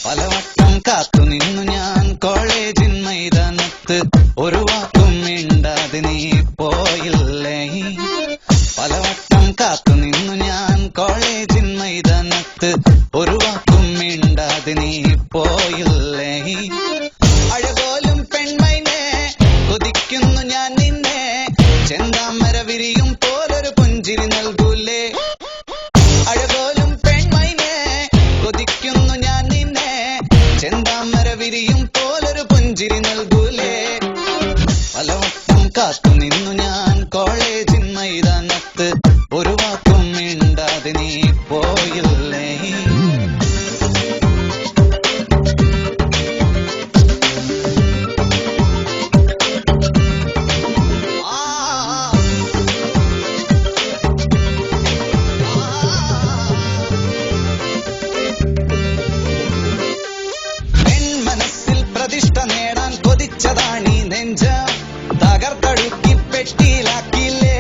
പലവട്ടം കാത്തു നിന്നു ഞാൻ കോളേജിൻ മൈതാനത്ത്, ഒരു വാക്കും മിണ്ടാതെ നീ പോയില്ലേ. പലവട്ടം കാത്തു നിന്നു ഞാൻ കോളേജിൻ മൈതാനത്ത്, ഒരു വാക്കും മിണ്ടാതെ നീ പോയില്ലേ. അഴകോലും പെൺമൈനെ കൊതിക്കുന്നു ഞാൻ നിന്നെ, ചെന്താമര വിരിയും പോലൊരു പുഞ്ചിരി നൽകൂലേ. അഴകോലും പെൺമൈനെ കൊതിക്കുന്നു ഞാൻ നിന്നെ, ചെന്താമര വിരിയും പോലൊരു പുഞ്ചിരി നൽകൂലേ. പലവട്ടം കാത്തു നിന്നു ഞാൻ കോളേജിൻ മൈതാനത്ത്, ഒരു വാക്കും മിണ്ടാതെ നീ പോയില്ലേ. പ്രതിഷ്ഠ നേടാൻ കൊതിച്ചതാണീ നെഞ്ച, തകർത്തടുക്കി പെട്ടിയിലാക്കിയില്ലേ.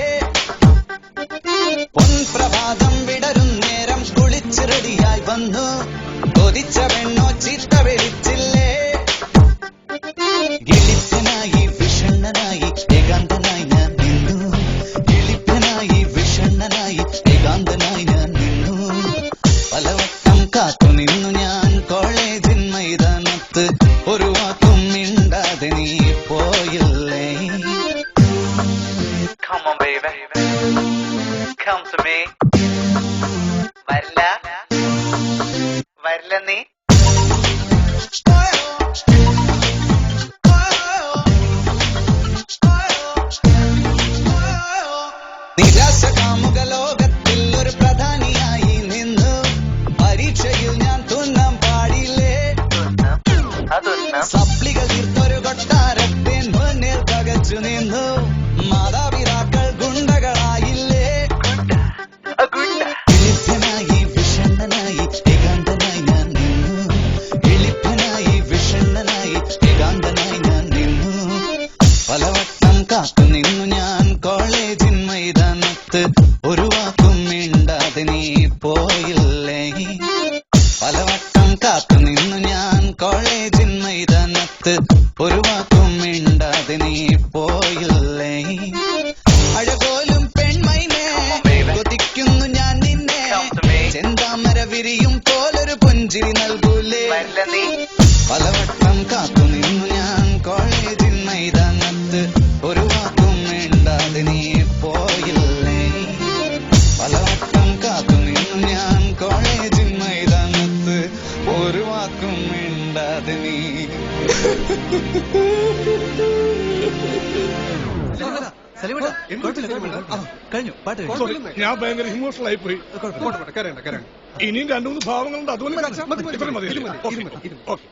പൊൻപ്രഭാതം വിടരും നേരം കുളിച്ച് റെഡിയായി വന്നു, കൊതിച്ച പെണ്ണോ ചീത്ത വിളിച്ചില്ലേ. ഗിളിപ്പനായി വിഷണ്ണനായി ഏകാന്തനായി ഞാൻ നിന്നു, ഗിളിപ്പനായി വിഷണ്ണനായി ഏകാന്തനായി ഞാൻ നിന്നു. പലവട്ടം കാത്തു നിന്നു ഞാൻ കോളേജിൻ മൈതാനത്ത്, ഒരു വാക്കും മിണ്ടാതെ നീ പോയില്ലേ. Come on baby, come to me. വരില്ല നീ. നിരാശ കാമുക ലോകത്തിൽ ഒരു പ്രധാനിയായി നിന്നു, പരീക്ഷയിൽ ഞാൻ തുന്നാൻ പാടില്ലേ. സപ്ലികൾ തീർത്തൊരു കൊട്ടാരത്തിൻ മുന്നിൽ പകച്ചു നിന്നു, മാതാപിതാക്കൾ ഗുണ്ടകളായില്ലേ. എളിപ്പനായി വിഷണ്ണനായി ഏകാന്തനായി ഞാൻ നിന്നു, എളിപ്പനായി വിഷണ്ണനായി ഏകാന്തനായി ഞാൻ നിന്നു. പലവട്ടം കാത്തു നിന്നു ഞാൻ കോളേജിൻ മൈതാനത്ത്, ഒരു വാക്കും മിണ്ടാതെ നീ പോയില്ലേ. പലവട്ടം കാത്തു നിന്നു ഞാൻ കോളേജിൻ മൈതാനത്ത്, ഒരു വാക്കും മിണ്ടാതെ നീ പോയില്ലേ. അഴകോലും പെൺമൈനെ കൊതിക്കുന്നു ഞാൻ നിന്നെ, ചെന്താമര വിരിയും പോലൊരു പുഞ്ചിരി നൽകൂലേ. പലവട്ടം കാത്തു നിന്നു ഞാൻ കോളേജിൻ മൈതാനത്ത്, ഒരു വാക്കും മിണ്ടാതെ നീ പോയില്ലേ. പലവട്ടം കാത്തു നിന്നു ഞാൻ കോളേജിൻ മൈതാനത്ത്, ഒരു വാക്കും മിണ്ടാതെ നീ. കഴിഞ്ഞു പാട്ട്. ഞാൻ ഭയങ്കര ഇമോഷണൽ ആയി പോയി. ഇനിയും രണ്ടു മൂന്ന് ഭാവങ്ങളുണ്ട്, അതുകൊണ്ട് മതി. ഓക്കെ.